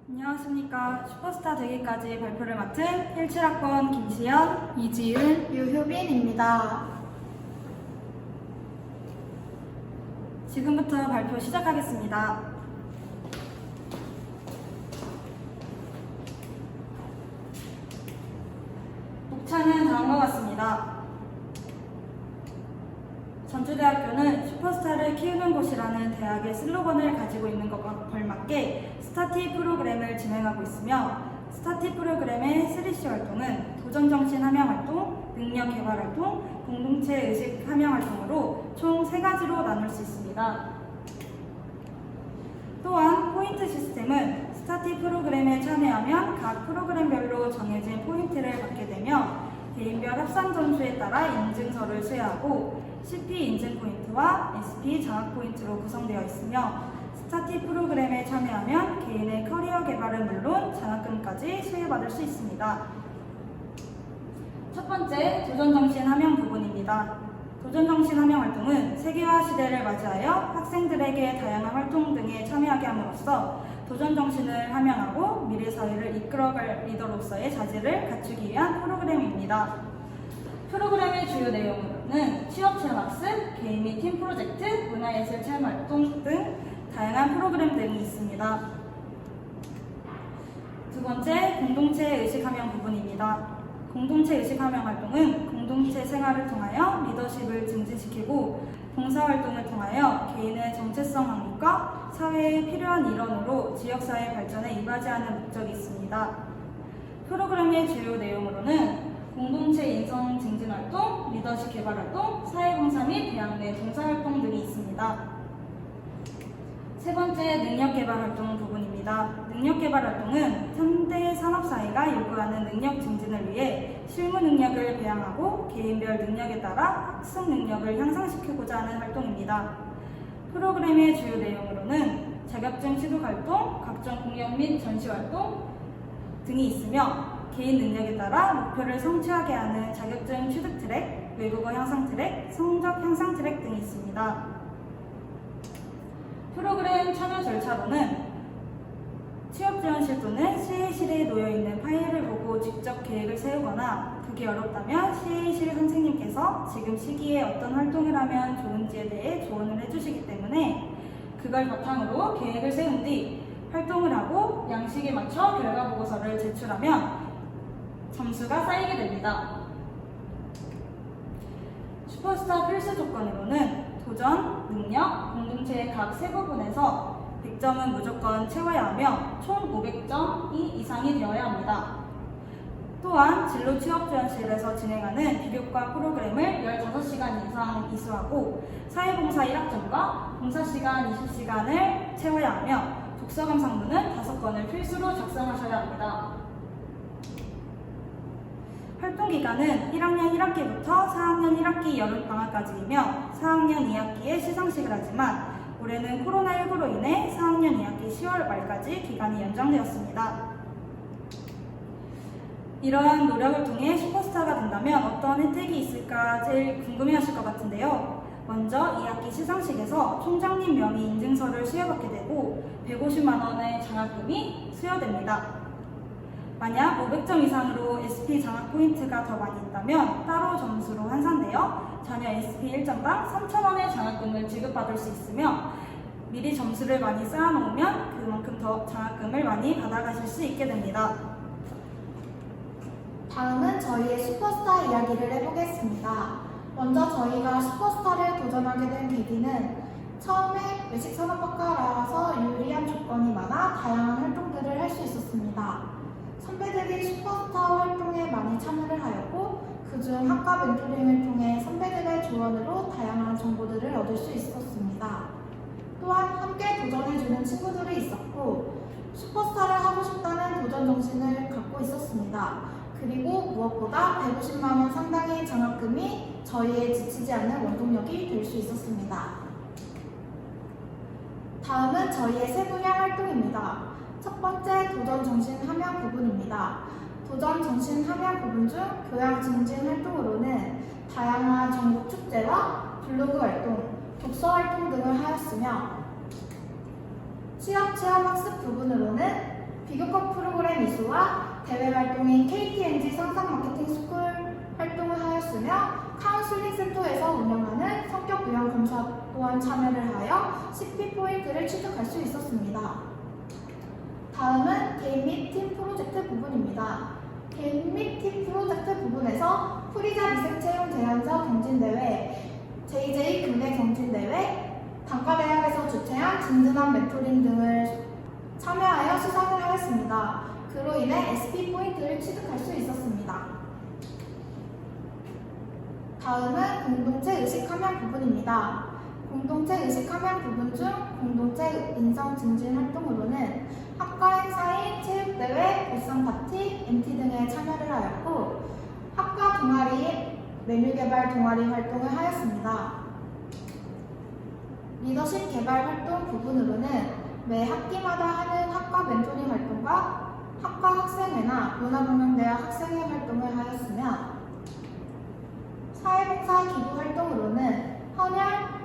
안녕하십니까. 슈퍼스타 되기까지 발표를 맡은 17학번 김시연, 이지은, 유효빈입니다. 지금부터 발표 시작하겠습니다. 목차는 다음과 같습니다. 전주대학교는 슈퍼스타를 키우는 곳이라는 대학의 슬로건을 가지고 있는 것과 걸맞게 스타티 프로그램을 진행하고 있으며, 스타티 프로그램의 3C 활동은 도전정신 함양 활동, 능력 개발 활동, 공동체 의식 함양 활동으로 총 3가지로 나눌 수 있습니다. 또한 포인트 시스템은 스타티 프로그램에 참여하면 각 프로그램별로 정해진 포인트를 받게 되며, 개인별 합산 점수에 따라 인증서를 수여하고 CP 인증 포인트와 SP 장학 포인트로 구성되어 있으며, 스타티 프로그램에 참여하면 개인의 커리어 개발은 물론 장학금까지 수여받을 수 있습니다. 첫 번째, 도전정신 함양 부분입니다. 도전정신 함양 활동은 세계화 시대를 맞이하여 학생들에게 다양한 활동 등에 참여하게 함으로써 도전정신을 함양하고 미래 사회를 이끌어갈 리더로서의 자질을 갖추기 위한 프로그램입니다. 프로그램의 주요 내용은 취업 체험 학습, 개인 및 팀 프로젝트, 문화예술 체험 활동 등 다양한 프로그램 등이 있습니다. 두 번째, 공동체 의식 함양 부분입니다. 공동체 의식 함양 활동은 공동체 생활을 통하여 리더십을 증진시키고 봉사활동을 통하여 개인의 정체성 확립과 사회에 필요한 일원으로 지역사회 발전에 이바지하는 목적이 있습니다. 프로그램의 주요 내용으로는 공동체 인성 증진 활동, 리더십 개발 활동, 사회봉사 및 대학 내 봉사활동 등이 있습니다. 세 번째, 능력개발 활동 부분입니다. 능력개발 활동은 현대 산업사회가 요구하는 능력 증진을 위해 실무 능력을 배양하고 개인별 능력에 따라 학습 능력을 향상시키고자 하는 활동입니다. 프로그램의 주요 내용으로는 자격증 취득 활동, 각종 공연 및 전시 활동 등이 있으며, 개인 능력에 따라 목표를 성취하게 하는 자격증 취득 트랙, 외국어 향상 트랙, 성적 향상 트랙 등이 있습니다. 프로그램 참여 절차로는 취업지원실 또는 CA실에 놓여있는 파일을 보고 직접 계획을 세우거나, 그게 어렵다면 CA실 선생님께서 지금 시기에 어떤 활동을 하면 좋은지에 대해 조언을 해주시기 때문에 그걸 바탕으로 계획을 세운 뒤 활동을 하고 양식에 맞춰 결과 보고서를 제출하면 점수가 쌓이게 됩니다. 슈퍼스타 필수 조건으로는 도전, 능력, 공동체의 각 세 부분에서 100점은 무조건 채워야 하며 총 500점이 이상이 되어야 합니다. 또한 진로 취업지원실에서 진행하는 비교과 프로그램을 15시간 이상 이수하고 사회봉사 1학점과 봉사시간 20시간을 채워야 하며 독서 감상문은 5권을 필수로 작성하셔야 합니다. 활동기간은 1학년 1학기부터 4학년 1학기 여름방학까지이며 4학년 2학기에 시상식을 하지만 올해는 코로나19로 인해 4학년 2학기 10월 말까지 기간이 연장되었습니다. 이러한 노력을 통해 슈퍼스타가 된다면 어떤 혜택이 있을까 제일 궁금해하실 것 같은데요. 먼저 2학기 시상식에서 총장님 명의 인증서를 수여받게 되고 150만 원의 장학금이 수여됩니다. 만약 500점 이상으로 SP 장학 포인트가 더 많이 있다면 따로 점수로 환산되어 자녀 SP 1점당 3,000원의 장학금을 지급받을 수 있으며, 미리 점수를 많이 쌓아놓으면 그만큼 더 장학금을 많이 받아가실 수 있게 됩니다. 다음은 저희의 슈퍼스타 이야기를 해보겠습니다. 먼저 저희가 슈퍼스타를 도전하게 된 계기는 처음에 외식산업학과라서 유리한 조건이 많아 다양한 활동들을 할 수 있었습니다. 선배들이 슈퍼스타 활동에 많이 참여를 하였고, 그중 학과 멘토링을 통해 선배들의 조언으로 다양한 정보들을 얻을 수 있었습니다. 또한 함께 도전해주는 친구들이 있었고, 슈퍼스타를 하고 싶다는 도전 정신을 갖고 있었습니다. 그리고 무엇보다 150만 원 상당의 장학금이 저희의 지치지 않는 원동력이 될 수 있었습니다. 다음은 저희의 세 분야 활동입니다. 첫 번째, 도전 정신 함양 부분입니다. 도전 정신 함양 부분 중 교양 증진 활동으로는 다양한 전국 축제와 블로그 활동, 독서 활동 등을 하였으며, 취업 체험 학습 부분으로는 비교과 프로그램 이수와 대외 활동인 KTNG 상상 마케팅 스쿨 활동을 하였으며 카운슬링 센터에서 운영하는 성격 유형 검사 또한 참여를 하여 CP 포인트를 취득할 수 있었습니다. 다음은 개인 및 팀 프로젝트 부분입니다. 개인 및 팀 프로젝트 부분에서 프리자 미생체형 제안서 경진대회, JJ 국내 경진대회, 단과대학에서 주최한 든든한 멘토링 등을 참여하여 수상을 하였습니다. 그로 인해 SP 포인트를 취득할 수 있었습니다. 다음은 공동체 의식 함양 부분입니다. 공동체 의식 함양 부분 중 공동체 인성 증진 활동으로는 학과 행사인 체육대회, 보쌈 파티, MT 등에 참여를 하였고 학과 동아리, 메뉴 개발 동아리 활동을 하였습니다. 리더십 개발 활동 부분으로는 매 학기마다 하는 학과 멘토링 활동과 학과 학생회나 문화경영대학 학생회 활동을 하였으며 사회봉사 기부 활동으로는 헌혈,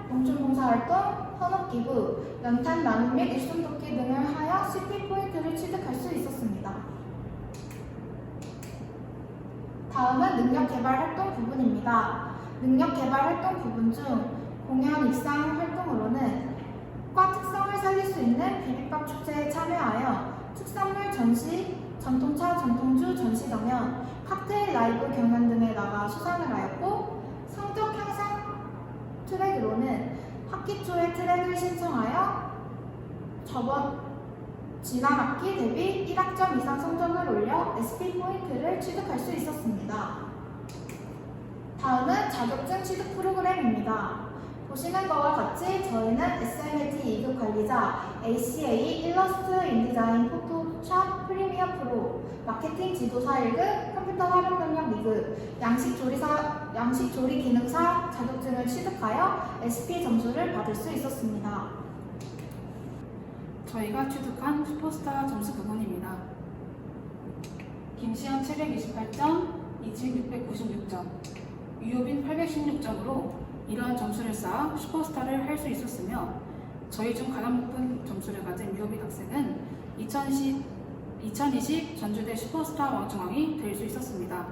농촌봉사활동, 헌업기부, 연탄 나눔 및 일손 돕기 등을 하여 CP 포인트를 취득할 수 있었습니다. 다음은 능력개발 활동 부분입니다. 능력개발 활동 부분 중 공연 입상 활동으로는 과 특성을 살릴 수 있는 비빔밥 축제에 참여하여 특산물 전시, 전통차, 전통주 전시 경연, 칵테일 라이브 경연 등에 나가 수상을 하였고 성적 향상 트랙으로는 학기 초에 트랙을 신청하여 지난 학기 대비 1학점 이상 성적을 올려 SP 포인트를 취득할 수 있었습니다. 다음은 자격증 취득 프로그램입니다. 보시는 것과 같이 저희는 SMLT 2급 관리자, ACA, 일러스트, 인디자인, 포토샵, 프리미어 프로, 마케팅 지도사 1급, 컴퓨터 활용 능력 2급, 양식 조리 기능사 자격증을 취득하여 SP 점수를 받을 수 있었습니다. 저희가 취득한 슈퍼스타 점수 부분입니다. 김시현 728점, 이지은 696점, 유효빈 816점으로 이러한 점수를 쌓아 슈퍼스타를 할 수 있었으며 저희 중 가장 높은 점수를 가진 유효빈 학생은 2020 전주대 슈퍼스타 왕중왕이 될 수 있었습니다.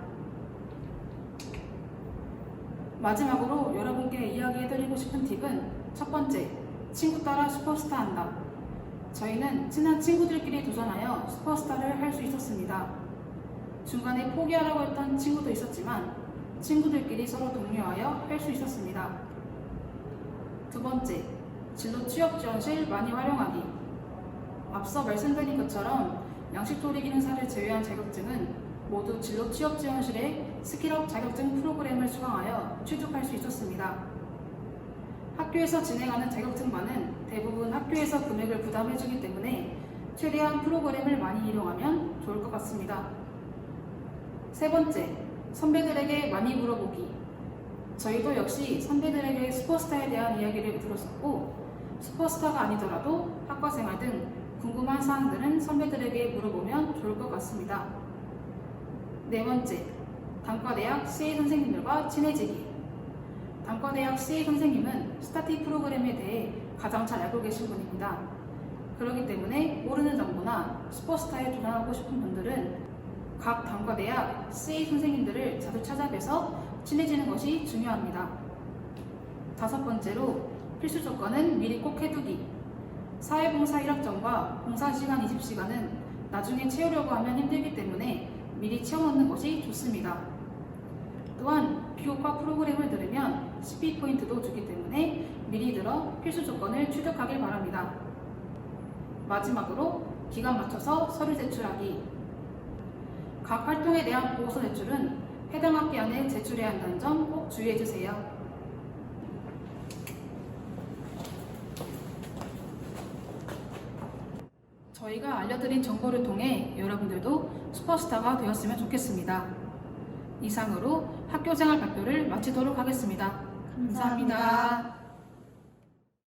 마지막으로 여러분께 이야기해드리고 싶은 팁은 첫 번째, 친구 따라 슈퍼스타 한다. 저희는 친한 친구들끼리 도전하여 슈퍼스타를 할 수 있었습니다. 중간에 포기하라고 했던 친구도 있었지만 친구들끼리 서로 독려하여 할 수 있었습니다. 두 번째, 진로 취업 지원실 많이 활용하기. 앞서 말씀드린 것처럼 양식조리 기능사를 제외한 자격증은 모두 진로 취업 지원실의 스킬업 자격증 프로그램을 수강하여 취득할 수 있었습니다. 학교에서 진행하는 자격증반은 대부분 학교에서 금액을 부담해주기 때문에 최대한 프로그램을 많이 이용하면 좋을 것 같습니다. 세 번째, 선배들에게 많이 물어보기. 저희도 역시 선배들에게 슈퍼스타에 대한 이야기를 들었었고 슈퍼스타가 아니더라도 학과생활 등 궁금한 사항들은 선배들에게 물어보면 좋을 것 같습니다. 네 번째, 단과대학 CA 선생님들과 친해지기. 단과대학 CA 선생님은 스타티 프로그램에 대해 가장 잘 알고 계신 분입니다. 그렇기 때문에 모르는 정보나 슈퍼스타에 도전하고 싶은 분들은 각 단과대학 CA 선생님들을 자주 찾아뵈서 친해지는 것이 중요합니다. 다섯 번째로 필수 조건은 미리 꼭 해두기. 사회봉사 1학점과 봉사시간 20시간은 나중에 채우려고 하면 힘들기 때문에 미리 채워놓는 것이 좋습니다. 또한 비교과 프로그램을 들으면 CP 포인트도 주기 때문에 미리 들어 필수 조건을 취득하길 바랍니다. 마지막으로 기간 맞춰서 서류 제출하기. 각 활동에 대한 보고서 제출은 해당 학기 안에 제출해야 한다는 점 꼭 주의해주세요. 저희가 알려드린 정보를 통해 여러분들도 슈퍼스타가 되었으면 좋겠습니다. 이상으로 학교생활 발표를 마치도록 하겠습니다. 감사합니다.